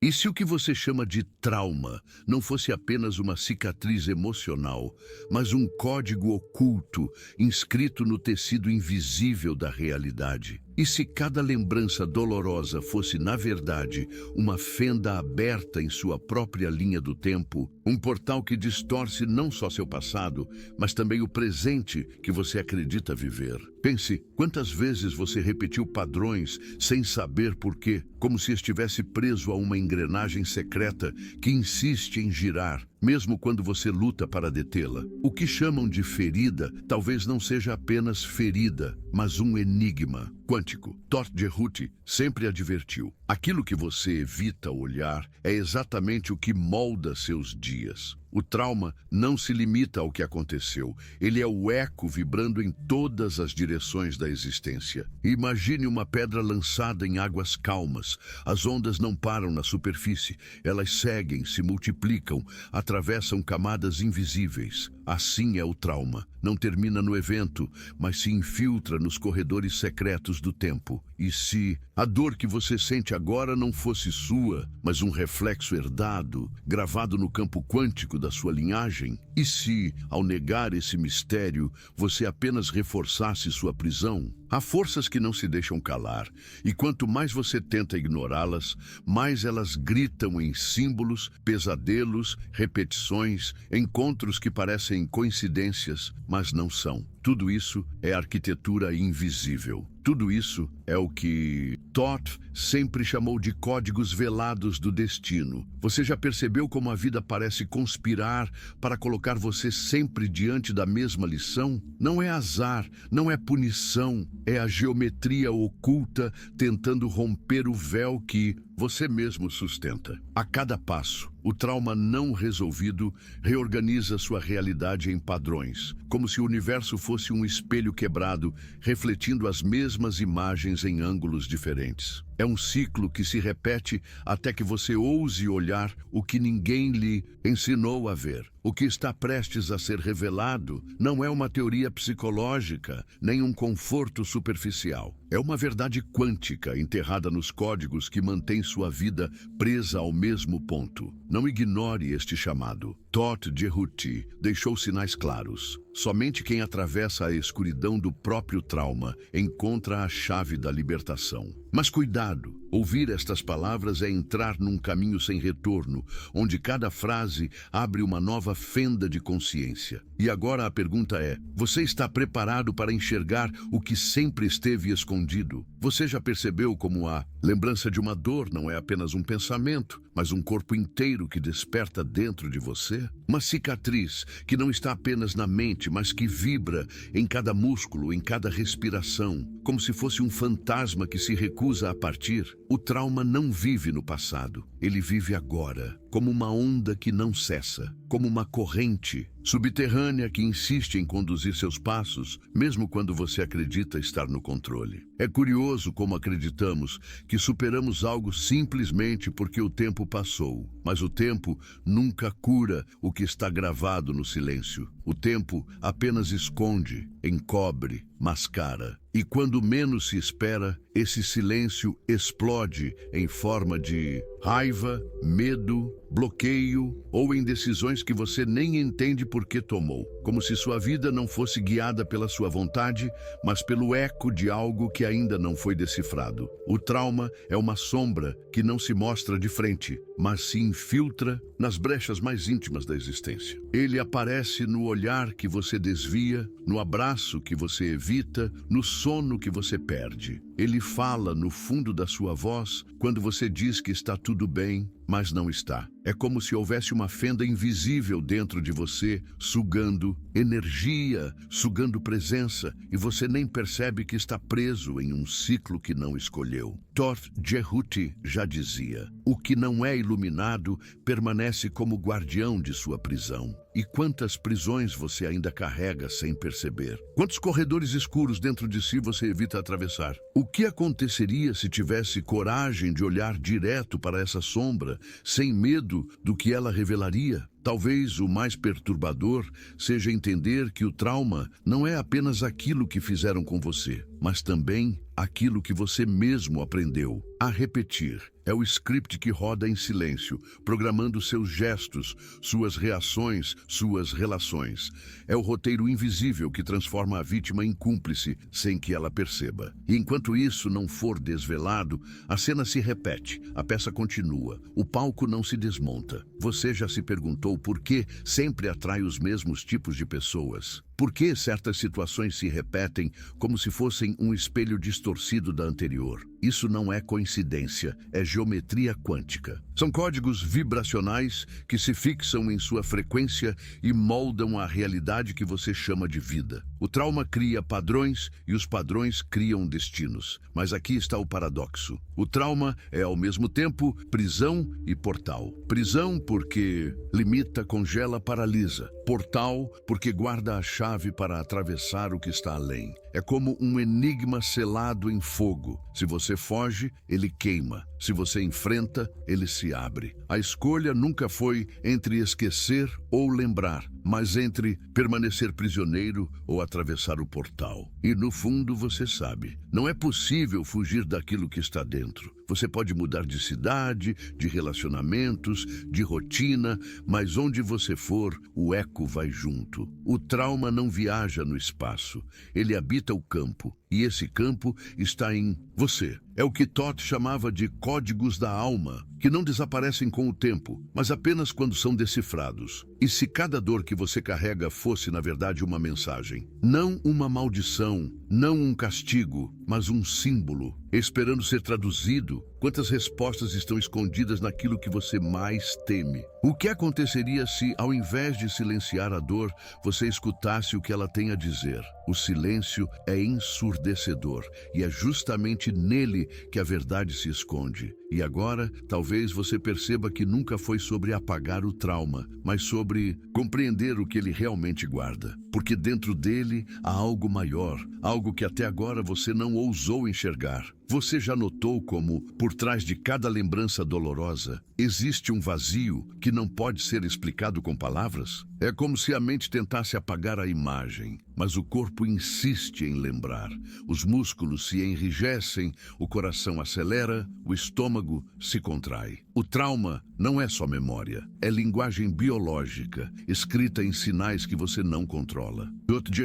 E se o que você chama de trauma não fosse apenas uma cicatriz emocional, mas um código oculto inscrito no tecido invisível da realidade? E se cada lembrança dolorosa fosse, na verdade, uma fenda aberta em sua própria linha do tempo, um portal que distorce não só seu passado, mas também o presente que você acredita viver? Pense, quantas vezes você repetiu padrões sem saber por quê, como se estivesse preso a uma engrenagem secreta que insiste em girar, mesmo quando você luta para detê-la. O que chamam de ferida talvez não seja apenas ferida, mas um enigma quântico. Todd Gerhut sempre advertiu: aquilo que você evita olhar é exatamente o que molda seus dias. O trauma não se limita ao que aconteceu, ele é o eco vibrando em todas as direções da existência. Imagine uma pedra lançada em águas calmas. As ondas não param na superfície, elas seguem, se multiplicam, atravessam camadas invisíveis. Assim é o trauma. Não termina no evento, mas se infiltra nos corredores secretos do tempo. E se a dor que você sente agora não fosse sua, mas um reflexo herdado, gravado no campo quântico da sua linhagem? E se, ao negar esse mistério, você apenas reforçasse sua prisão? Há forças que não se deixam calar, e quanto mais você tenta ignorá-las, mais elas gritam em símbolos, pesadelos, repetições, encontros que parecem coincidências, mas não são. Tudo isso é arquitetura invisível. Tudo isso é o que Todd sempre chamou de códigos velados do destino. Você já percebeu como a vida parece conspirar para colocar você sempre diante da mesma lição? Não é azar, não é punição, é a geometria oculta tentando romper o véu que você mesmo sustenta. A cada passo, o trauma não resolvido reorganiza sua realidade em padrões, como se o universo fosse um espelho quebrado, refletindo as mesmas imagens em ângulos diferentes. É um ciclo que se repete até que você ouse olhar o que ninguém lhe ensinou a ver. O que está prestes a ser revelado não é uma teoria psicológica, nem um conforto superficial. É uma verdade quântica enterrada nos códigos que mantém sua vida presa ao mesmo ponto. Não ignore este chamado. Todd Gerhut deixou sinais claros. Somente quem atravessa a escuridão do próprio trauma encontra a chave da libertação. Mas cuidado, ouvir estas palavras é entrar num caminho sem retorno, onde cada frase abre uma nova fenda de consciência. E agora a pergunta é: você está preparado para enxergar o que sempre esteve escondido? Você já percebeu como a lembrança de uma dor não é apenas um pensamento, mas um corpo inteiro que desperta dentro de você? Uma cicatriz que não está apenas na mente, mas que vibra em cada músculo, em cada respiração, como se fosse um fantasma que se recusa a partir. O trauma não vive no passado, ele vive agora, como uma onda que não cessa, como uma corrente subterrânea que insiste em conduzir seus passos, mesmo quando você acredita estar no controle. É curioso como acreditamos que superamos algo simplesmente porque o tempo passou, mas o tempo nunca cura o que está gravado no silêncio. O tempo apenas esconde, encobre, mascara. E quando menos se espera, esse silêncio explode em forma de raiva, medo, bloqueio ou em decisões que você nem entende por que tomou. Como se sua vida não fosse guiada pela sua vontade, mas pelo eco de algo que ainda não foi decifrado. O trauma é uma sombra que não se mostra de frente, mas se infiltra nas brechas mais íntimas da existência. Ele aparece no olhar que você desvia, no abraço que você evita, no sono que você perde. Ele fala no fundo da sua voz quando você diz que está tudo bem, mas não está. É como se houvesse uma fenda invisível dentro de você, sugando energia, sugando presença, e você nem percebe que está preso em um ciclo que não escolheu. Todd Gerhut já dizia: o que não é iluminado permanece como guardião de sua prisão. E quantas prisões você ainda carrega sem perceber? Quantos corredores escuros dentro de si você evita atravessar? O que aconteceria se tivesse coragem de olhar direto para essa sombra, sem medo do que ela revelaria? Talvez o mais perturbador seja entender que o trauma não é apenas aquilo que fizeram com você, mas também aquilo que você mesmo aprendeu a repetir. é o script que roda em silêncio, programando seus gestos, suas reações, suas relações. É o roteiro invisível que transforma a vítima em cúmplice sem que ela perceba. E enquanto isso não for desvelado, a cena se repete, a peça continua, o palco não se desmonta. Você já se perguntou por que sempre atrai os mesmos tipos de pessoas? Por que certas situações se repetem como se fossem um espelho distorcido da anterior? Isso não é coincidência, é geometria quântica. São códigos vibracionais que se fixam em sua frequência e moldam a realidade que você chama de vida. O trauma cria padrões e os padrões criam destinos. Mas aqui está o paradoxo. O trauma é ao mesmo tempo prisão e portal. Prisão porque limita, congela, paralisa. Portal porque guarda a chave para atravessar o que está além. É como um enigma selado em fogo. Se você foge, ele queima. Se você enfrenta, ele se abre. A escolha nunca foi entre esquecer ou lembrar, mas entre permanecer prisioneiro ou atravessar o portal. E no fundo você sabe, não é possível fugir daquilo que está dentro. Você pode mudar de cidade, de relacionamentos, de rotina, mas onde você for, o eco vai junto. O trauma não viaja no espaço, ele habita o campo. E esse campo está em você. É o que Todd chamava de códigos da alma, que não desaparecem com o tempo, mas apenas quando são decifrados. E se cada dor que você carrega fosse, na verdade, uma mensagem? Não uma maldição, não um castigo, mas um símbolo, esperando ser traduzido. Quantas respostas estão escondidas naquilo que você mais teme? O que aconteceria se, ao invés de silenciar a dor, você escutasse o que ela tem a dizer? O silêncio é ensurdecedor, e é justamente nele que a verdade se esconde. E agora, talvez você perceba que nunca foi sobre apagar o trauma, mas sobre compreender o que ele realmente guarda. Porque dentro dele há algo maior, algo que até agora você não ousou enxergar. Você já notou como, por trás de cada lembrança dolorosa, existe um vazio que não pode ser explicado com palavras? É como se a mente tentasse apagar a imagem, mas o corpo insiste em lembrar. Os músculos se enrijecem, o coração acelera, o estômago se contrai. O trauma não é só memória, é linguagem biológica, escrita em sinais que você não controla. Dr.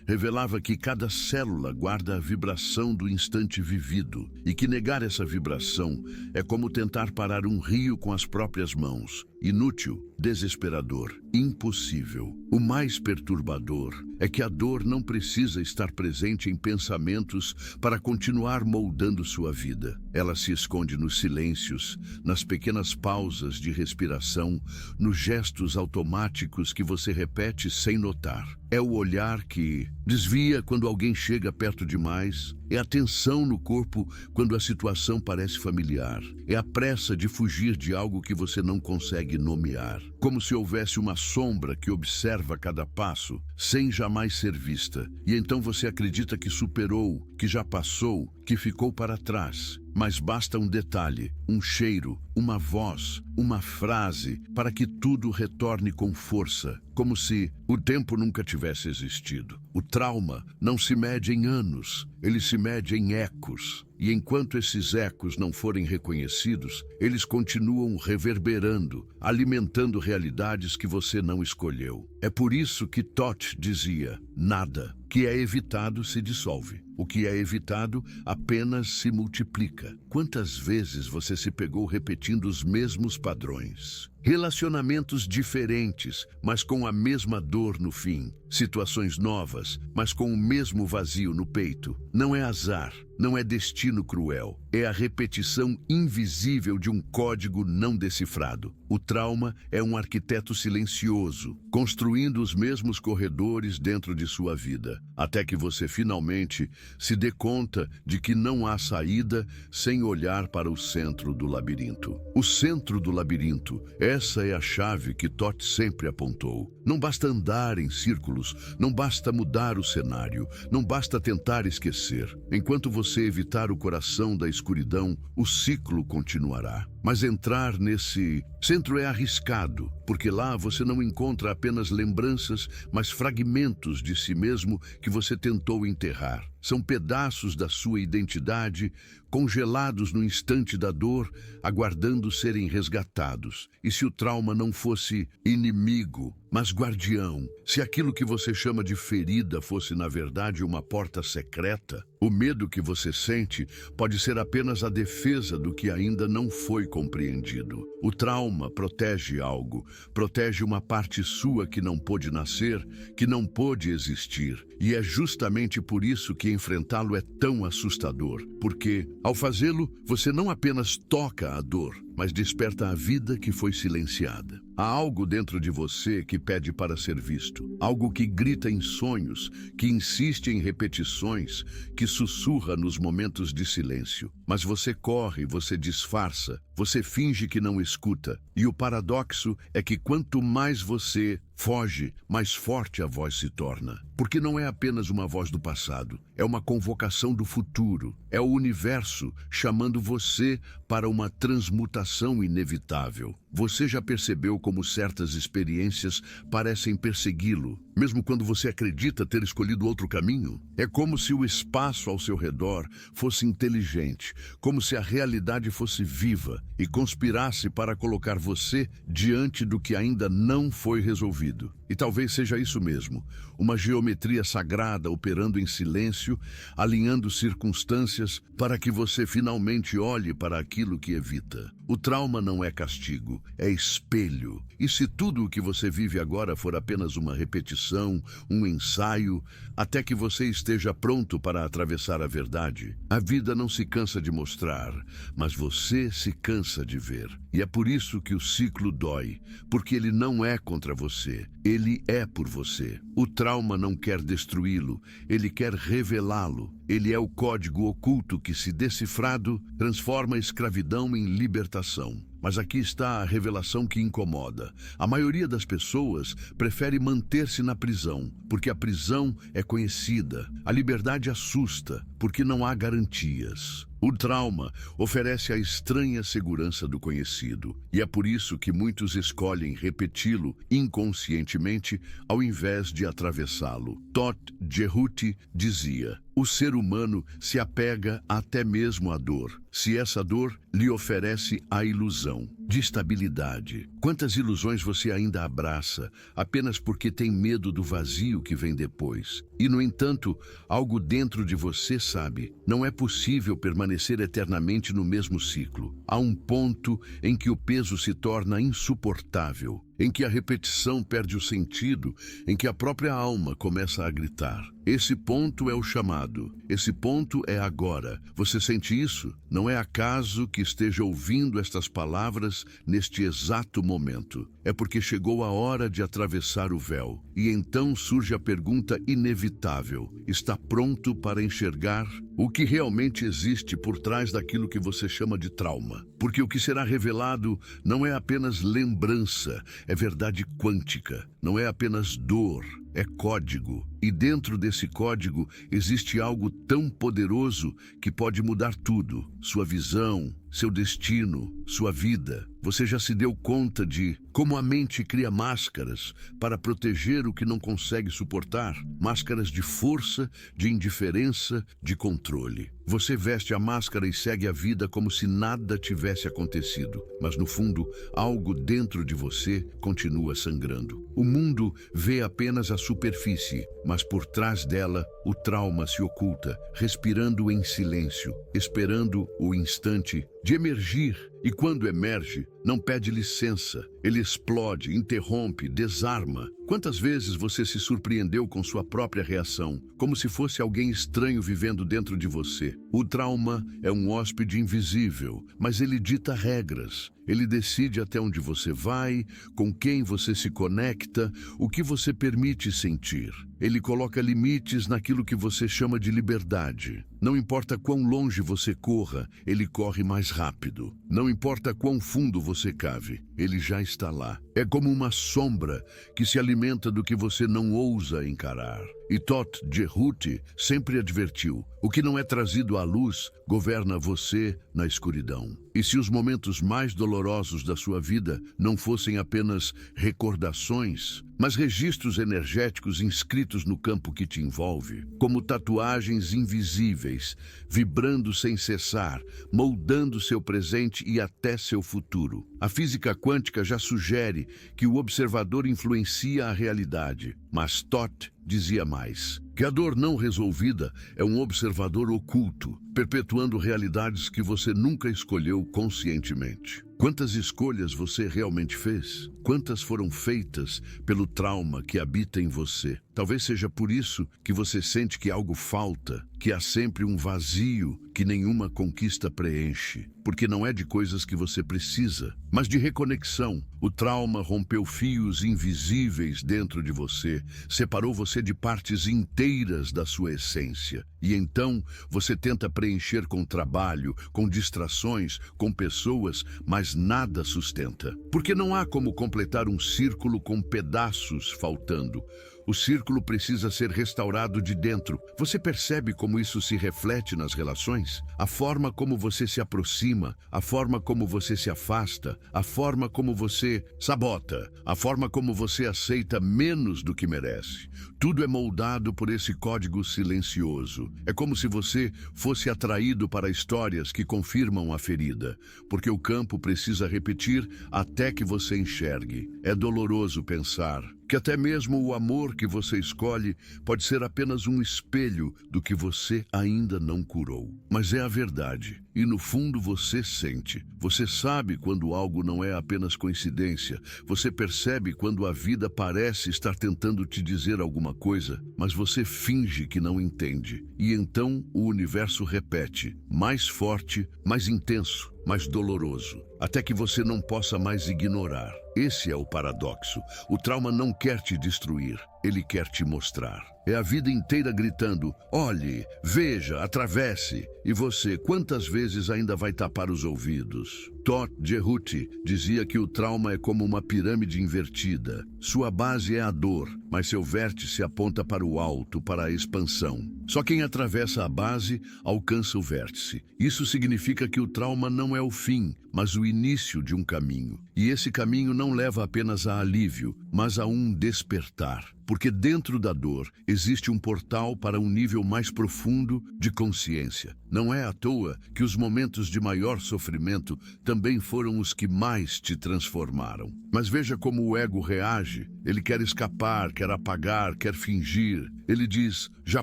revelava que cada célula guarda a vibração do instante vivido e que negar essa vibração é como tentar parar um rio com as próprias mãos. Inútil, desesperador, impossível. O mais perturbador é que a dor não precisa estar presente em pensamentos para continuar moldando sua vida. Ela se esconde nos silêncios, nas pequenas pausas de respiração, nos gestos automáticos que você repete sem notar. É o olhar que desvia quando alguém chega perto demais. É a tensão no corpo quando a situação parece familiar. É a pressa de fugir de algo que você não consegue nomear. Como se houvesse uma sombra que observa cada passo, sem jamais ser vista. E então você acredita que superou, que já passou, que ficou para trás. Mas basta um detalhe, um cheiro, uma voz, uma frase, para que tudo retorne com força, como se o tempo nunca tivesse existido. O trauma não se mede em anos, ele se mede em ecos. E enquanto esses ecos não forem reconhecidos, eles continuam reverberando, alimentando realidades que você não escolheu. É por isso que Todd dizia, nada que é evitado se dissolve. O que é evitado apenas se multiplica. Quantas vezes você se pegou repetindo os mesmos padrões? Relacionamentos diferentes, mas com a mesma dor no fim. Situações novas, mas com o mesmo vazio no peito. Não é azar, não é destino cruel. É a repetição invisível de um código não decifrado. O trauma é um arquiteto silencioso, construindo os mesmos corredores dentro de sua vida, até que você finalmente se dê conta de que não há saída sem olhar para o centro do labirinto. O centro do labirinto, essa é a chave que Todd sempre apontou. Não basta andar em círculos, não basta mudar o cenário, não basta tentar esquecer. Enquanto você evitar o coração da escuridão, o ciclo continuará. Mas entrar nesse centro é arriscado, porque lá você não encontra apenas lembranças, mas fragmentos de si mesmo que você tentou enterrar. São pedaços da sua identidade, congelados no instante da dor, aguardando serem resgatados. E se o trauma não fosse inimigo, mas guardião, se aquilo que você chama de ferida fosse, na verdade, uma porta secreta, o medo que você sente pode ser apenas a defesa do que ainda não foi compreendido. O trauma protege algo, protege uma parte sua que não pôde nascer, que não pôde existir. E é justamente por isso que enfrentá-lo é tão assustador, porque, ao fazê-lo, você não apenas toca a dor, mas desperta a vida que foi silenciada. Há algo dentro de você que pede para ser visto, algo que grita em sonhos, que insiste em repetições, que sussurra nos momentos de silêncio. Mas você corre, você disfarça, você finge que não escuta. E o paradoxo é que quanto mais você foge, mais forte a voz se torna. Porque não é apenas uma voz do passado, é uma convocação do futuro. É o universo chamando você para uma transmutação inevitável. Você já percebeu como certas experiências parecem persegui-lo, mesmo quando você acredita ter escolhido outro caminho? É como se o espaço ao seu redor fosse inteligente, como se a realidade fosse viva e conspirasse para colocar você diante do que ainda não foi resolvido. E talvez seja isso mesmo, uma geometria sagrada operando em silêncio, alinhando circunstâncias para que você finalmente olhe para aquilo que evita. O trauma não é castigo, é espelho. E se tudo o que você vive agora for apenas uma repetição, um ensaio, até que você esteja pronto para atravessar a verdade, a vida não se cansa de mostrar, mas você se cansa de ver. E é por isso que o ciclo dói, porque ele não é contra você, ele é por você. O trauma não quer destruí-lo, ele quer revelá-lo. Ele é o código oculto que, se decifrado, transforma a escravidão em libertação. Mas aqui está a revelação que incomoda. A maioria das pessoas prefere manter-se na prisão, porque a prisão é conhecida. A liberdade assusta, porque não há garantias. O trauma oferece a estranha segurança do conhecido, e é por isso que muitos escolhem repeti-lo inconscientemente ao invés de atravessá-lo. Todd Jehuti dizia: o ser humano se apega até mesmo à dor, se essa dor lhe oferece a ilusão de estabilidade. Quantas ilusões você ainda abraça apenas porque tem medo do vazio que vem depois? E, no entanto, algo dentro de você sabe, não é possível permanecer eternamente no mesmo ciclo. Há um ponto em que o peso se torna insuportável, em que a repetição perde o sentido, em que a própria alma começa a gritar. Esse ponto é o chamado. Esse ponto é agora. Você sente isso? Não é acaso que esteja ouvindo estas palavras neste exato momento. É porque chegou a hora de atravessar o véu. E então surge a pergunta inevitável: está pronto para enxergar o que realmente existe por trás daquilo que você chama de trauma? Porque o que será revelado não é apenas lembrança, é verdade quântica. Não é apenas dor, é código. E dentro desse código existe algo tão poderoso que pode mudar tudo. Sua visão, seu destino, sua vida. Você já se deu conta de como a mente cria máscaras para proteger o que não consegue suportar? Máscaras de força, de indiferença, de controle. Você veste a máscara e segue a vida como se nada tivesse acontecido. Mas no fundo, algo dentro de você continua sangrando. O mundo vê apenas a superfície, mas por trás dela, o trauma se oculta, respirando em silêncio, esperando o instante de emergir. E quando emerge, não pede licença. Ele explode, interrompe, desarma. Quantas vezes você se surpreendeu com sua própria reação, como se fosse alguém estranho vivendo dentro de você? O trauma é um hóspede invisível, mas ele dita regras. Ele decide até onde você vai, com quem você se conecta, o que você permite sentir. Ele coloca limites naquilo que você chama de liberdade. Não importa quão longe você corra, ele corre mais rápido. Não importa quão fundo você cave, ele já está lá. É como uma sombra que se alimenta do que você não ousa encarar. E Todt Jehuti sempre advertiu: o que não é trazido à luz governa você na escuridão. E se os momentos mais dolorosos da sua vida não fossem apenas recordações, mas registros energéticos inscritos no campo que te envolve, como tatuagens invisíveis, vibrando sem cessar, moldando seu presente e até seu futuro. A física quântica já sugere que o observador influencia a realidade, mas Todt dizia mais: que a dor não resolvida é um observador oculto, perpetuando realidades que você nunca escolheu conscientemente. Quantas escolhas você realmente fez? Quantas foram feitas pelo trauma que habita em você? Talvez seja por isso que você sente que algo falta, que há sempre um vazio que nenhuma conquista preenche. Porque não é de coisas que você precisa, mas de reconexão. O trauma rompeu fios invisíveis dentro de você, separou você de partes inteiras da sua essência. E então você tenta preencher com trabalho, com distrações, com pessoas, mas nada sustenta. Porque não há como completar um círculo com pedaços faltando. O círculo precisa ser restaurado de dentro. Você percebe como isso se reflete nas relações? A forma como você se aproxima, a forma como você se afasta, a forma como você sabota, a forma como você aceita menos do que merece. Tudo é moldado por esse código silencioso. É como se você fosse atraído para histórias que confirmam a ferida, porque o campo precisa repetir até que você enxergue. É doloroso pensar que até mesmo o amor que você escolhe pode ser apenas um espelho do que você ainda não curou. Mas é a verdade, e no fundo você sente. Você sabe quando algo não é apenas coincidência. Você percebe quando a vida parece estar tentando te dizer alguma coisa, mas você finge que não entende. E então o universo repete, mais forte, mais intenso, mais doloroso, até que você não possa mais ignorar. Esse é o paradoxo. O trauma não quer te destruir, ele quer te mostrar. É a vida inteira gritando: olhe, veja, atravesse. E você, quantas vezes ainda vai tapar os ouvidos? Todt Jehuti dizia que o trauma é como uma pirâmide invertida. Sua base é a dor, mas seu vértice aponta para o alto, para a expansão. Só quem atravessa a base alcança o vértice. Isso significa que o trauma não é o fim, mas o início de um caminho. E esse caminho não leva apenas a alívio, mas a um despertar. Porque dentro da dor existe um portal para um nível mais profundo de consciência. Não é à toa que os momentos de maior sofrimento também foram os que mais te transformaram. Mas veja como o ego reage. Ele quer escapar, quer apagar, quer fingir. Ele diz: já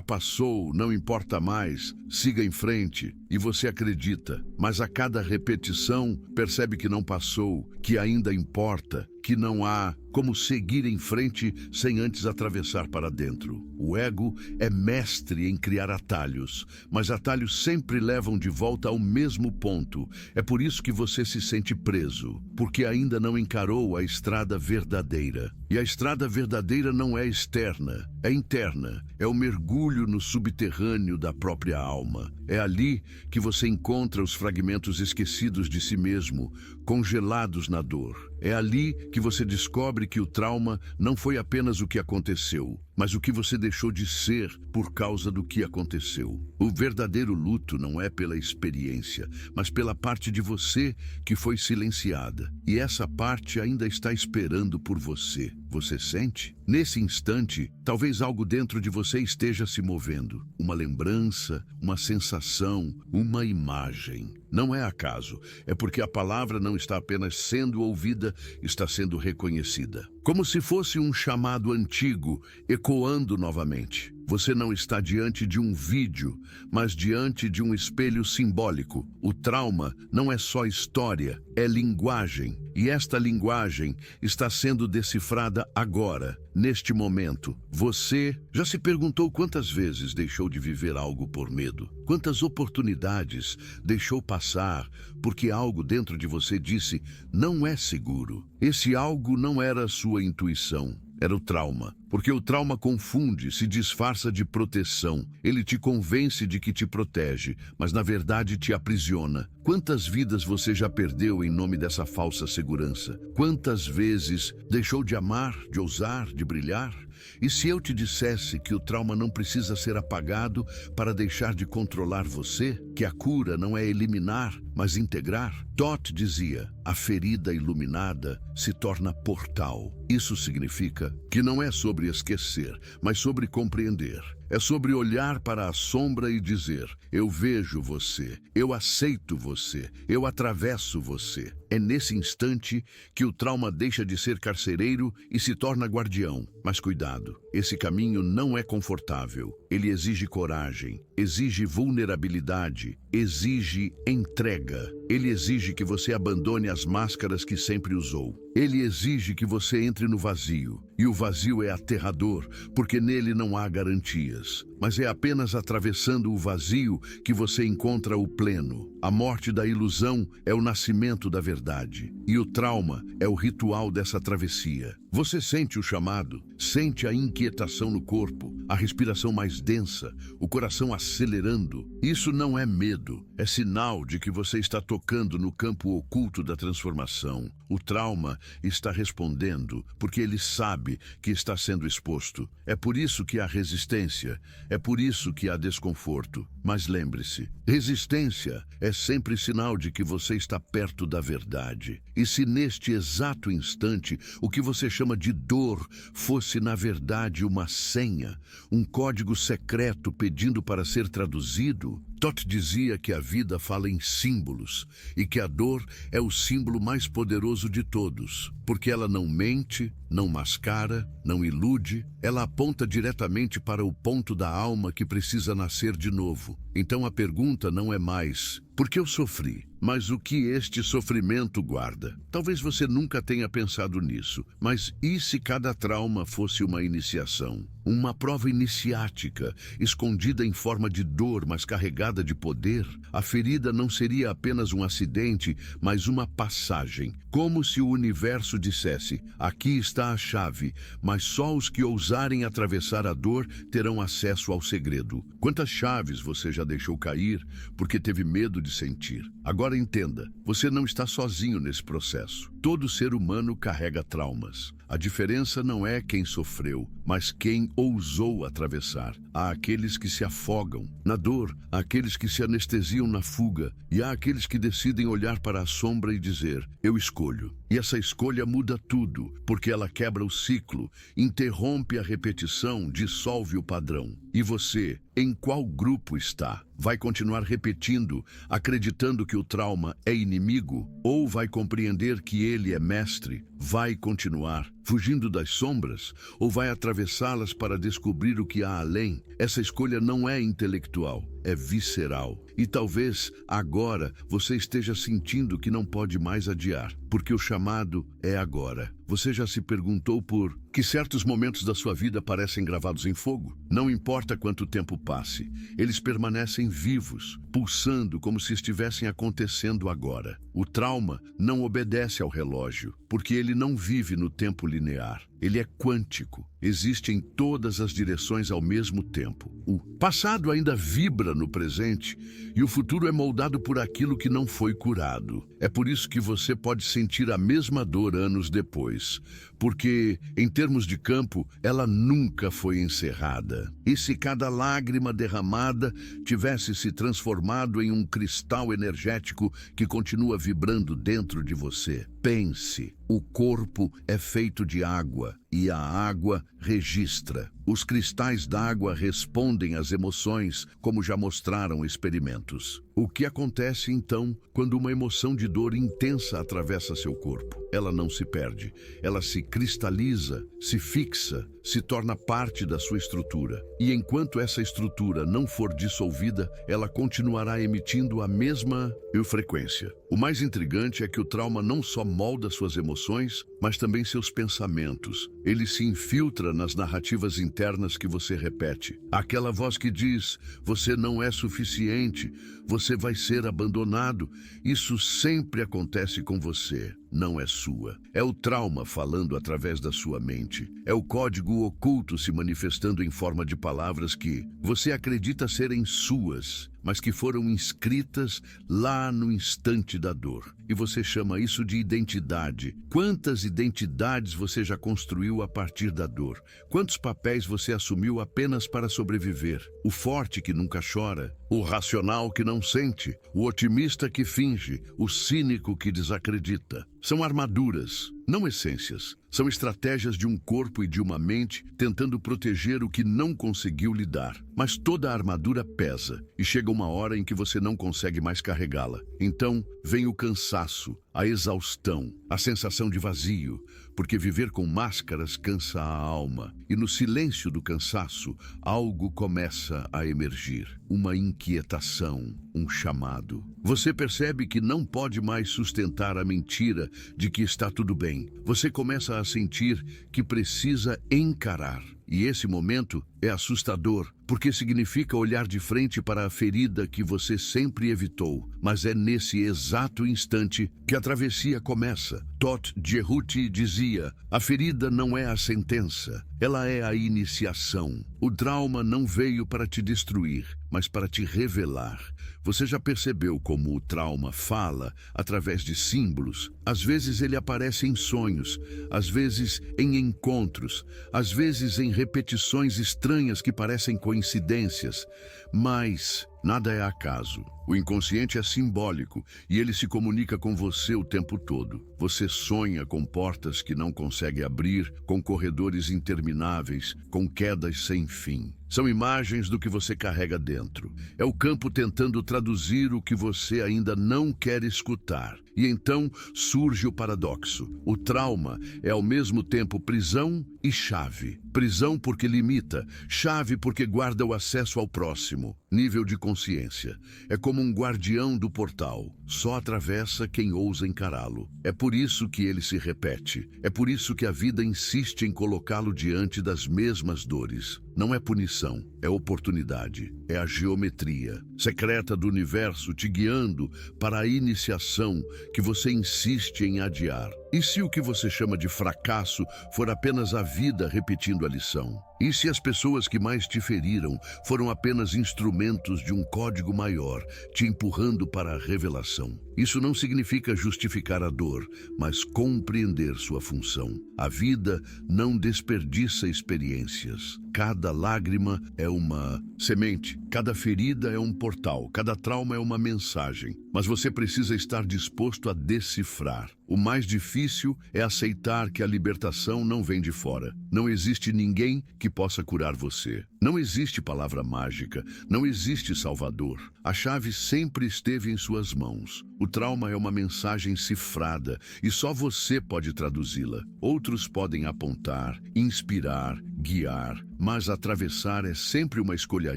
passou, não importa mais, siga em frente. E você acredita, mas a cada repetição percebe que não passou, que ainda importa, que não há como seguir em frente sem antes atravessar para dentro. O ego é mestre em criar atalhos, mas atalhos sempre levam de volta ao mesmo ponto. É por isso que você se sente preso, porque ainda não encarou a estrada verdadeira. E a estrada verdadeira não é externa, é interna. É o mergulho no subterrâneo da própria alma. É ali que você encontra os fragmentos esquecidos de si mesmo, congelados na dor. É ali que você descobre que o trauma não foi apenas o que aconteceu, mas o que você deixou de ser por causa do que aconteceu. O verdadeiro luto não é pela experiência, mas pela parte de você que foi silenciada. E essa parte ainda está esperando por você. Você sente? Nesse instante, talvez algo dentro de você esteja se movendo. Uma lembrança, uma sensação, uma imagem. Não é acaso, é porque a palavra não está apenas sendo ouvida, está sendo reconhecida. Como se fosse um chamado antigo, ecoando novamente. Você não está diante de um vídeo, mas diante de um espelho simbólico. O trauma não é só história, é linguagem. E esta linguagem está sendo decifrada agora, neste momento. Você já se perguntou quantas vezes deixou de viver algo por medo? Quantas oportunidades deixou passar porque algo dentro de você disse: não é seguro. Esse algo não era a sua intuição. Era o trauma, Porque o trauma confunde, se disfarça de proteção. Ele te convence de que te protege, mas na verdade te aprisiona. Quantas vidas você já perdeu em nome dessa falsa segurança? Quantas vezes deixou de amar, de ousar, de brilhar? E se eu te dissesse que o trauma não precisa ser apagado para deixar de controlar você? Que a cura não é eliminar, mas integrar? Dot dizia: a ferida iluminada se torna portal. Isso significa que não é sobre esquecer, mas sobre compreender. É sobre olhar para a sombra e dizer: eu vejo você, eu aceito você, eu atravesso você. É nesse instante que o trauma deixa de ser carcereiro e se torna guardião. Mas cuidado, esse caminho não é confortável. Ele exige coragem, exige vulnerabilidade, exige entrega. Ele exige que você abandone as máscaras que sempre usou. Ele exige que você entre no vazio. E o vazio é aterrador, porque nele não há garantias. Mas é apenas atravessando o vazio que você encontra o pleno. A morte da ilusão é o nascimento da verdade. E o trauma é o ritual dessa travessia. Você sente o chamado, sente a inquietação no corpo, a respiração mais densa, o coração acelerando. Isso não é medo, é sinal de que você está tocando no campo oculto da transformação. O trauma está respondendo porque ele sabe que está sendo exposto. É por isso que há resistência, é por isso que há desconforto. Mas lembre-se, resistência é sempre sinal de que você está perto da verdade. E se neste exato instante o que você chama de dor fosse na verdade uma senha, um código secreto pedindo para ser traduzido, Toth dizia que a vida fala em símbolos e que a dor é o símbolo mais poderoso de todos, porque ela não mente, não mascara, não ilude, ela aponta diretamente para o ponto da alma que precisa nascer de novo. Então a pergunta não é mais: por que eu sofri? Mas o que este sofrimento guarda? Talvez você nunca tenha pensado nisso, mas e se cada trauma fosse uma iniciação? Uma prova iniciática, escondida em forma de dor, mas carregada de poder? A ferida não seria apenas um acidente, mas uma passagem. Como se o universo dissesse: aqui está a chave, mas só os que ousarem atravessar a dor terão acesso ao segredo. Quantas chaves você já deixou cair porque teve medo de sentir? Agora entenda, você não está sozinho nesse processo. Todo ser humano carrega traumas. A diferença não é quem sofreu, mas quem ousou atravessar. Há aqueles que se afogam na dor, há aqueles que se anestesiam na fuga, e há aqueles que decidem olhar para a sombra e dizer: eu escolho. E essa escolha muda tudo, porque ela quebra o ciclo, interrompe a repetição, dissolve o padrão. E você, em qual grupo está? Vai continuar repetindo, acreditando que o trauma é inimigo? Ou vai compreender que ele é mestre? Vai continuar fugindo das sombras? Ou vai atravessá-las para descobrir o que há além? Essa escolha não é intelectual, é visceral. E talvez agora você esteja sentindo que não pode mais adiar, porque o chamado é agora. Você já se perguntou por que certos momentos da sua vida parecem gravados em fogo? Não importa quanto tempo passe, eles permanecem vivos, pulsando como se estivessem acontecendo agora. O trauma não obedece ao relógio, porque ele não vive no tempo linear. Ele é quântico, existe em todas as direções ao mesmo tempo. O passado ainda vibra no presente e o futuro é moldado por aquilo que não foi curado. É por isso que você pode sentir a mesma dor anos depois, porque, em termos de campo, ela nunca foi encerrada. E se cada lágrima derramada tivesse se transformado em um cristal energético que continua vibrando dentro de você? Pense, o corpo é feito de água e a água registra. Os cristais d'água respondem às emoções, como já mostraram experimentos. O que acontece então quando uma emoção de dor intensa atravessa seu corpo? Ela não se perde, ela se cristaliza, se fixa, se torna parte da sua estrutura. E enquanto essa estrutura não for dissolvida, ela continuará emitindo a mesma frequência. O mais intrigante é que o trauma não só molda suas emoções, mas também seus pensamentos. Ele se infiltra nas narrativas internas que você repete. Aquela voz que diz: você não é suficiente, você vai ser abandonado. Isso sempre acontece com você. não é sua. É o trauma falando através da sua mente. É o código oculto se manifestando em forma de palavras que você acredita serem suas, mas que foram inscritas lá no instante da dor. E você chama isso de identidade. Quantas identidades você já construiu a partir da dor? Quantos papéis você assumiu apenas para sobreviver? O forte que nunca chora, o racional que não sente, o otimista que finge, o cínico que desacredita. São armaduras, não essências. São estratégias de um corpo e de uma mente tentando proteger o que não conseguiu lidar. Mas toda a armadura pesa e chega uma hora em que você não consegue mais carregá-la. Então vem o cansaço, a exaustão, a sensação de vazio, porque viver com máscaras cansa a alma. E no silêncio do cansaço, algo começa a emergir. Uma inquietação, um chamado. Você percebe que não pode mais sustentar a mentira de que está tudo bem. Você começa a sentir que precisa encarar. E esse momento é assustador, porque significa olhar de frente para a ferida que você sempre evitou. Mas é nesse exato instante que a travessia começa. Todt Jehuti dizia: a ferida não é a sentença, ela é a iniciação. O trauma não veio para te destruir, mas para te revelar. Você já percebeu como o trauma fala através de símbolos? Às vezes ele aparece em sonhos, às vezes em encontros, às vezes em repetições estranhas que parecem coincidências, mas nada é acaso. O inconsciente é simbólico e ele se comunica com você o tempo todo. Você sonha com portas que não consegue abrir, com corredores intermináveis, com quedas sem fim. São imagens do que você carrega dentro. É o campo tentando traduzir o que você ainda não quer escutar. E então surge o paradoxo. O trauma é ao mesmo tempo prisão e chave. Prisão porque limita, chave porque guarda o acesso ao próximo. Nível de consciência. É como um guardião do portal. Só atravessa quem ousa encará-lo. É por isso que ele se repete. É por isso que a vida insiste em colocá-lo diante das mesmas dores. Não é punição, é oportunidade. É a geometria secreta do universo te guiando para a iniciação que você insiste em adiar. E se o que você chama de fracasso for apenas a vida repetindo a lição? E se as pessoas que mais te feriram foram apenas instrumentos de um código maior, te empurrando para a revelação? Isso não significa justificar a dor, mas compreender sua função. A vida não desperdiça experiências. Cada lágrima é uma semente, cada ferida é um portal, cada trauma é uma mensagem. Mas você precisa estar disposto a decifrar. O mais difícil é aceitar que a libertação não vem de fora. Não existe ninguém que possa curar você. Não existe palavra mágica, não existe salvador. A chave sempre esteve em suas mãos. O trauma é uma mensagem cifrada e só você pode traduzi-la. Outros podem apontar, inspirar, guiar, mas atravessar é sempre uma escolha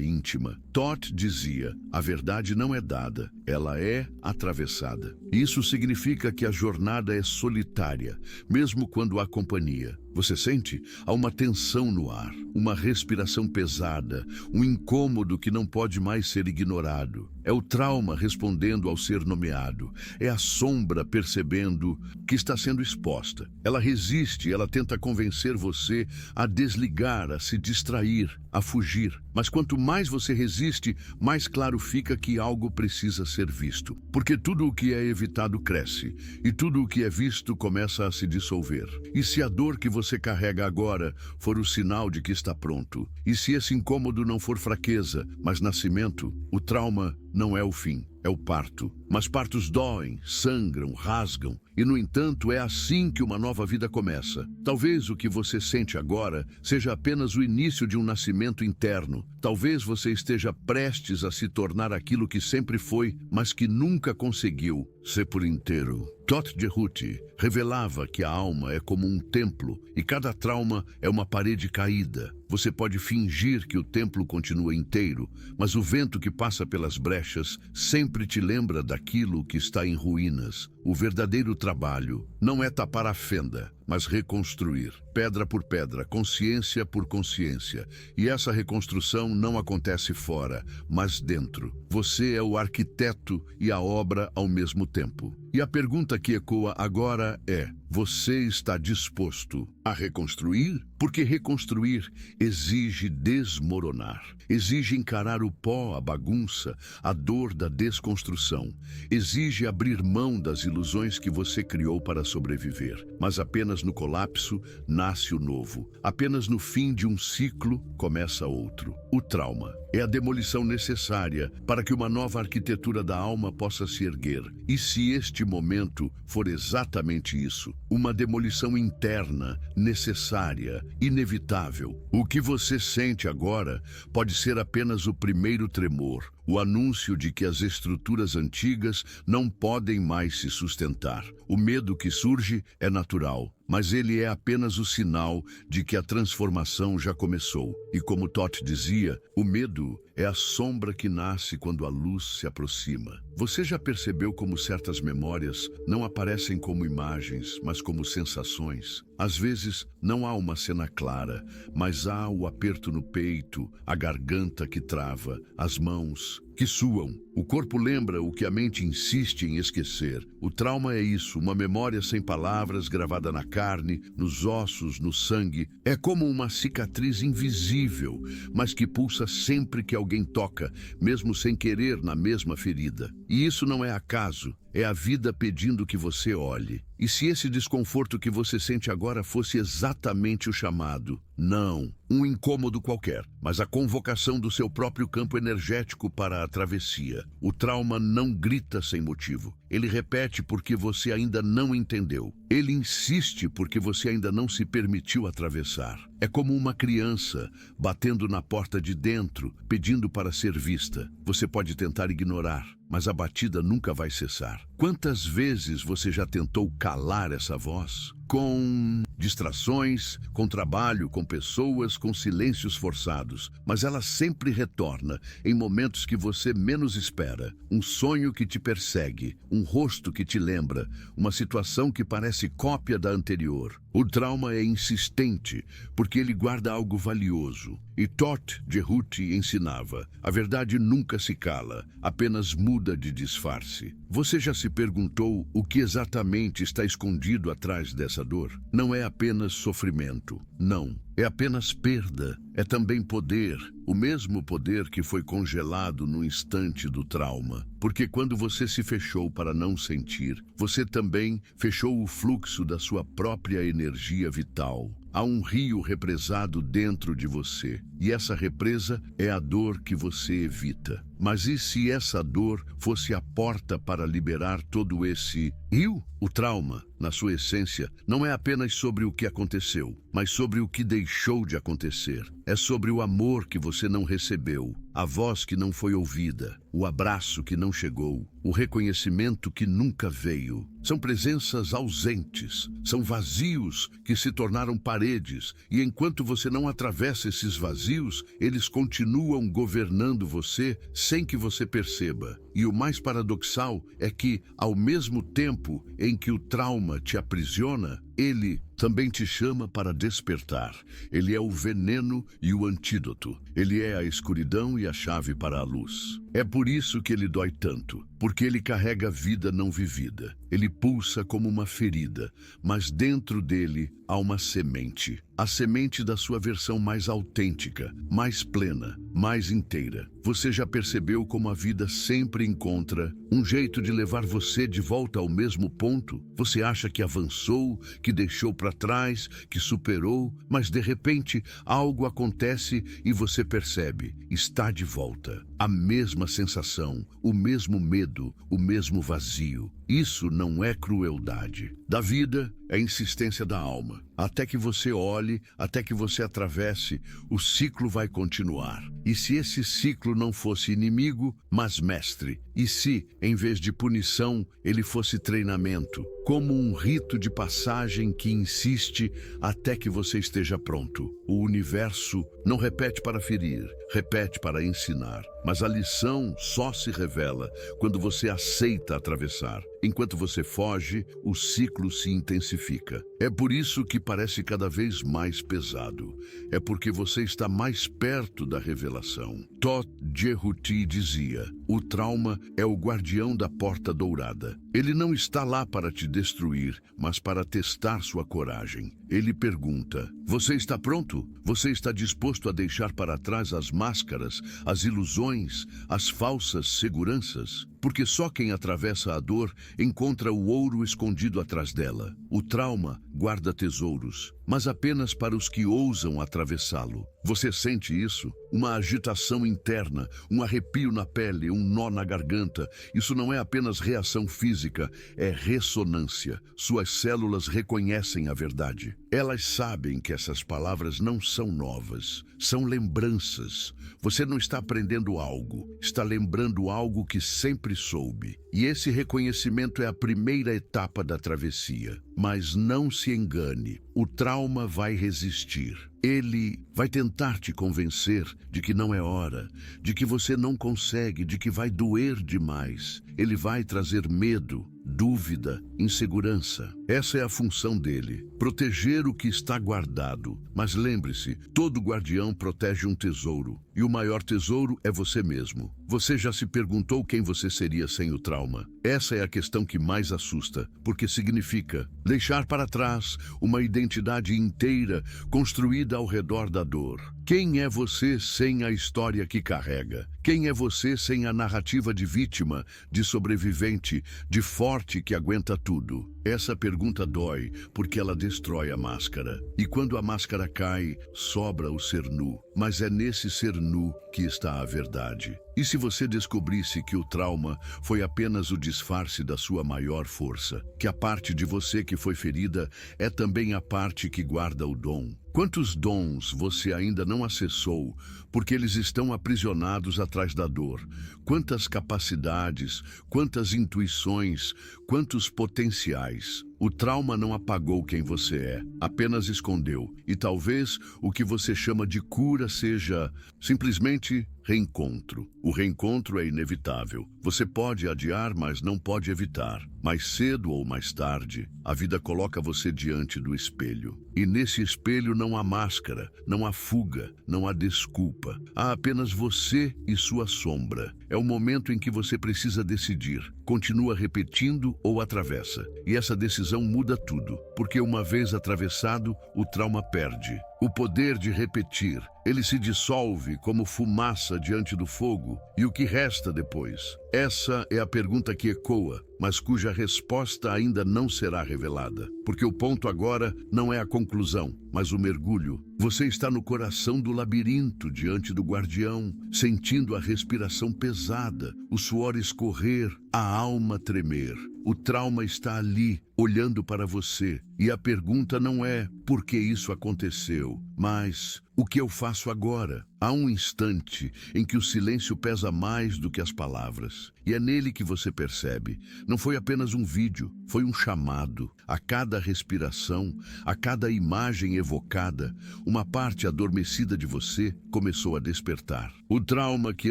íntima. Todt dizia: a verdade não é dada, ela é atravessada. Isso significa que a jornada é solitária, mesmo quando há companhia. Você sente? Há uma tensão no ar, uma respiração pesada, um incômodo que não pode mais ser ignorado. É o trauma respondendo ao ser nomeado. É a sombra percebendo que está sendo exposta. Ela resiste, ela tenta convencer você a desligar, a se distrair, a fugir. Mas quanto mais você resiste, mais claro fica que algo precisa ser visto. Porque tudo o que é evitado cresce, e tudo o que é visto começa a se dissolver. E se a dor que você carrega agora for o sinal de que está pronto, e se esse incômodo não for fraqueza, mas nascimento, o trauma não é o fim, é o parto. Mas partos doem, sangram, rasgam, e no entanto é assim que uma nova vida começa. Talvez o que você sente agora seja apenas o início de um nascimento interno. Talvez você esteja prestes a se tornar aquilo que sempre foi, mas que nunca conseguiu ser por inteiro. Todt Jehuti revelava que a alma é como um templo e cada trauma é uma parede caída. Você pode fingir que o templo continua inteiro, mas o vento que passa pelas brechas sempre te lembra daquilo que está em ruínas. O verdadeiro trabalho não é tapar a fenda, mas reconstruir, pedra por pedra, consciência por consciência. E essa reconstrução não acontece fora, mas dentro. Você é o arquiteto e a obra ao mesmo tempo. E a pergunta que ecoa agora é: você está disposto a reconstruir? Porque reconstruir exige desmoronar, exige encarar o pó, a bagunça, a dor da desconstrução, exige abrir mão das ilusões que você criou para sobreviver. Mas apenas no colapso nasce o novo, apenas no fim de um ciclo começa outro. O trauma é a demolição necessária para que uma nova arquitetura da alma possa se erguer. E se este momento for exatamente isso, uma demolição interna, necessária, inevitável, o que você sente agora pode ser apenas o primeiro tremor, o anúncio de que as estruturas antigas não podem mais se sustentar. O medo que surge é natural, mas ele é apenas o sinal de que a transformação já começou. E como Toth dizia, o medo é a sombra que nasce quando a luz se aproxima. Você já percebeu como certas memórias não aparecem como imagens, mas como sensações? Às vezes, não há uma cena clara, mas há o aperto no peito, a garganta que trava, as mãos que suam. O corpo lembra o que a mente insiste em esquecer. O trauma é isso, uma memória sem palavras gravada na carne, nos ossos, no sangue. É como uma cicatriz invisível, mas que pulsa sempre que alguém toca, mesmo sem querer, na mesma ferida. E isso não é acaso. É a vida pedindo que você olhe. E se esse desconforto que você sente agora fosse exatamente o chamado? Não, um incômodo qualquer, mas a convocação do seu próprio campo energético para a travessia. O trauma não grita sem motivo. Ele repete porque você ainda não entendeu. Ele insiste porque você ainda não se permitiu atravessar. É como uma criança batendo na porta de dentro, pedindo para ser vista. Você pode tentar ignorar, mas a batida nunca vai cessar. Quantas vezes você já tentou calar essa voz? Com distrações, com trabalho, com pessoas, com silêncios forçados. Mas ela sempre retorna em momentos que você menos espera. Um sonho que te persegue, um rosto que te lembra, uma situação que parece cópia da anterior. O trauma é insistente, porque ele guarda algo valioso. E Toth Jerut ensinava: a verdade nunca se cala, apenas muda de disfarce. Você já se perguntou o que exatamente está escondido atrás dessa dor? Não é apenas sofrimento, não. É apenas perda, é também poder, o mesmo poder que foi congelado no instante do trauma. Porque quando você se fechou para não sentir, você também fechou o fluxo da sua própria energia vital. Há um rio represado dentro de você, e essa represa é a dor que você evita. Mas e se essa dor fosse a porta para liberar todo esse rio? O trauma, na sua essência, não é apenas sobre o que aconteceu, mas sobre o que deixou de acontecer. É sobre o amor que você não recebeu, a voz que não foi ouvida, o abraço que não chegou, o reconhecimento que nunca veio. São presenças ausentes, são vazios que se tornaram paredes, e enquanto você não atravessa esses vazios, eles continuam governando você sem que você perceba. E o mais paradoxal é que, ao mesmo tempo em que o trauma te aprisiona, ele também te chama para despertar. Ele é o veneno e o antídoto. Ele é a escuridão e a chave para a luz. É por isso que ele dói tanto, porque ele carrega vida não vivida. Ele pulsa como uma ferida, mas dentro dele há uma semente. A semente da sua versão mais autêntica, mais plena, mais inteira. Você já percebeu como a vida sempre encontra um jeito de levar você de volta ao mesmo ponto? Você acha que avançou, que deixou para trás, que superou, mas de repente algo acontece e você percebe, está de volta. A mesma sensação, o mesmo medo, o mesmo vazio. Isso não é crueldade. Da vida é insistência da alma. Até que você olhe, até que você atravesse, o ciclo vai continuar. E se esse ciclo não fosse inimigo, mas mestre? E se, em vez de punição, ele fosse treinamento? Como um rito de passagem que insiste até que você esteja pronto. O universo não repete para ferir, repete para ensinar. Mas a lição só se revela quando você aceita atravessar. Enquanto você foge, o ciclo se intensifica. É por isso que parece cada vez mais pesado. É porque você está mais perto da revelação. Todt Jehuti dizia: o trauma é o guardião da porta dourada. Ele não está lá para te destruir, mas para testar sua coragem. Ele pergunta: você está pronto? Você está disposto a deixar para trás as máscaras, as ilusões, as falsas seguranças? Porque só quem atravessa a dor encontra o ouro escondido atrás dela. O trauma guarda tesouros, mas apenas para os que ousam atravessá-lo. Você sente isso? Uma agitação interna, um arrepio na pele, um nó na garganta. Isso não é apenas reação física, é ressonância. Suas células reconhecem a verdade. Elas sabem que essas palavras não são novas, são lembranças. Você não está aprendendo algo, está lembrando algo que sempre soube. E esse reconhecimento é a primeira etapa da travessia. Mas não se engane, o trauma vai resistir. Ele vai tentar te convencer de que não é hora, de que você não consegue, de que vai doer demais. Ele vai trazer medo, dúvida, insegurança. Essa é a função dele, proteger o que está guardado. Mas lembre-se, todo guardião protege um tesouro, e o maior tesouro é você mesmo. Você já se perguntou quem você seria sem o trauma? Essa é a questão que mais assusta, porque significa deixar para trás uma identidade inteira construída ao redor da dor. Quem é você sem a história que carrega? Quem é você sem a narrativa de vítima, de sobrevivente, de forte que aguenta tudo? Essa pergunta dói, porque ela destrói a máscara. E quando a máscara cai, sobra o ser nu. Mas é nesse ser nu que está a verdade. E se você descobrisse que o trauma foi apenas o disfarce da sua maior força? Que a parte de você que foi ferida é também a parte que guarda o dom? Quantos dons você ainda não acessou porque eles estão aprisionados atrás da dor? Quantas capacidades, quantas intuições, quantos potenciais? O trauma não apagou quem você é, apenas escondeu. E talvez o que você chama de cura seja simplesmente reencontro. O reencontro é inevitável. Você pode adiar, mas não pode evitar. Mais cedo ou mais tarde, a vida coloca você diante do espelho. E nesse espelho não há máscara, não há fuga, não há desculpa. Há apenas você e sua sombra. É o momento em que você precisa decidir. Continua repetindo ou atravessa. E essa decisão muda tudo, porque uma vez atravessado, o trauma perde o poder de repetir. Ele se dissolve como fumaça diante do fogo. E o que resta depois? Essa é a pergunta que ecoa, mas cuja resposta ainda não será revelada. Porque o ponto agora não é a conclusão, mas o mergulho. Você está no coração do labirinto, diante do guardião, sentindo a respiração pesada, o suor escorrer, a alma tremer. O trauma está ali, olhando para você. E a pergunta não é por que isso aconteceu, mas o que eu faço agora? Há um instante em que o silêncio pesa mais do que as palavras. E é nele que você percebe. Não foi apenas um vídeo, foi um chamado. A cada respiração, a cada imagem evocada, uma parte adormecida de você começou a despertar. O trauma que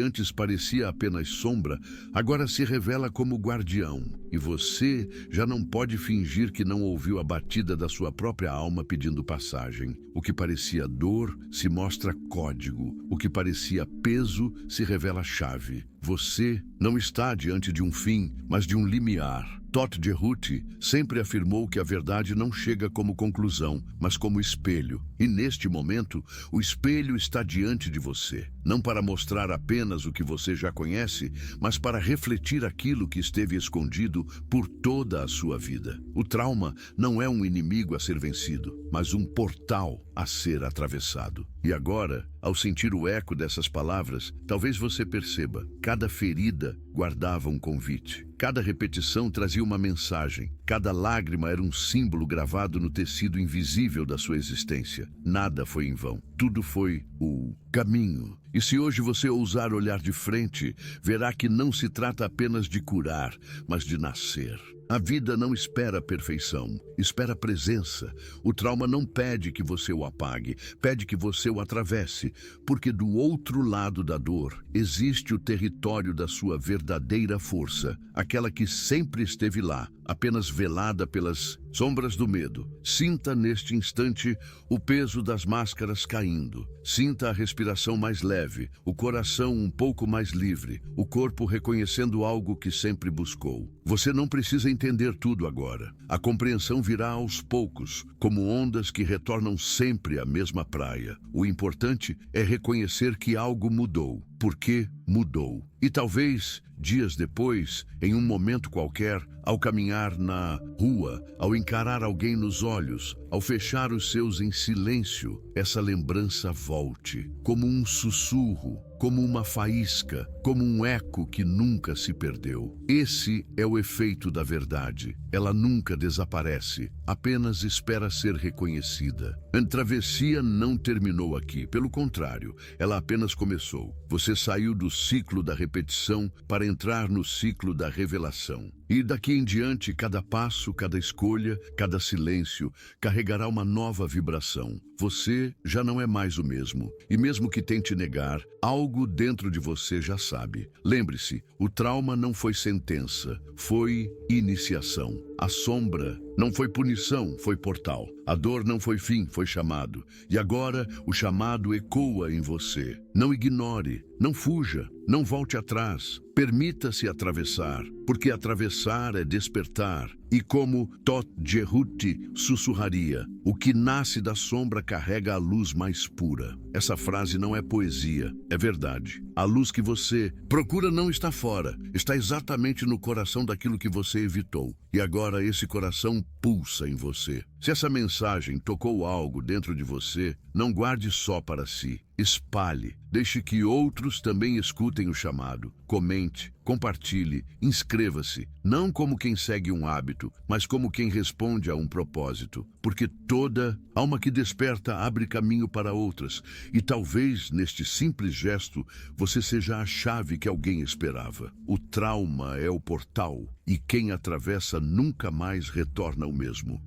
antes parecia apenas sombra, agora se revela como guardião. E você já não pode fingir que não ouviu a batida da sua própria alma pedindo passagem. O que parecia dor se mostra código. O que parecia peso se revela chave. Você não está diante de um fim, mas de um limiar. Todt Jehuti sempre afirmou que a verdade não chega como conclusão, mas como espelho. E neste momento, o espelho está diante de você. Não para mostrar apenas o que você já conhece, mas para refletir aquilo que esteve escondido por toda a sua vida. O trauma não é um inimigo a ser vencido, mas um portal a ser atravessado. E agora, ao sentir o eco dessas palavras, talvez você perceba, cada ferida guardava um convite. Cada repetição trazia uma mensagem. Cada lágrima era um símbolo gravado no tecido invisível da sua existência. Nada foi em vão. Tudo foi o caminho. E se hoje você ousar olhar de frente, verá que não se trata apenas de curar, mas de nascer. A vida não espera a perfeição, espera a presença. O trauma não pede que você o apague, pede que você o atravesse, porque do outro lado da dor existe o território da sua verdadeira força, aquela que sempre esteve lá, apenas velada pelas sombras do medo. Sinta neste instante o peso das máscaras caindo. Sinta a respiração mais leve, o coração um pouco mais livre, o corpo reconhecendo algo que sempre buscou. Você não precisa entender tudo agora. A compreensão virá aos poucos, como ondas que retornam sempre à mesma praia. O importante é reconhecer que algo mudou. Por que mudou? E talvez, dias depois, em um momento qualquer, ao caminhar na rua, ao encarar alguém nos olhos, ao fechar os seus em silêncio, essa lembrança volte, como um sussurro, como uma faísca, como um eco que nunca se perdeu. Esse é o efeito da verdade. Ela nunca desaparece, apenas espera ser reconhecida. A travessia não terminou aqui, pelo contrário, ela apenas começou. Você saiu do ciclo da repetição para entrar no ciclo da revelação. E daqui em diante, cada passo, cada escolha, cada silêncio carregará uma nova vibração. Você já não é mais o mesmo. E mesmo que tente negar, algo dentro de você já sabe. Lembre-se, o trauma não foi sentença, foi iniciação. A sombra não foi punição, foi portal. A dor não foi fim, foi chamado. E agora o chamado ecoa em você. Não ignore, não fuja, não volte atrás. Permita-se atravessar, porque atravessar é despertar. E como Tot Jehuti sussurraria, o que nasce da sombra carrega a luz mais pura. Essa frase não é poesia, é verdade. A luz que você procura não está fora, está exatamente no coração daquilo que você evitou. E agora esse coração pulsa em você. Se essa mensagem tocou algo dentro de você, não guarde só para si. Espalhe, deixe que outros também escutem o chamado. Comente, compartilhe, inscreva-se, não como quem segue um hábito, mas como quem responde a um propósito. Porque toda alma que desperta abre caminho para outras, e talvez neste simples gesto você seja a chave que alguém esperava. O trauma é o portal, e quem atravessa nunca mais retorna ao mesmo.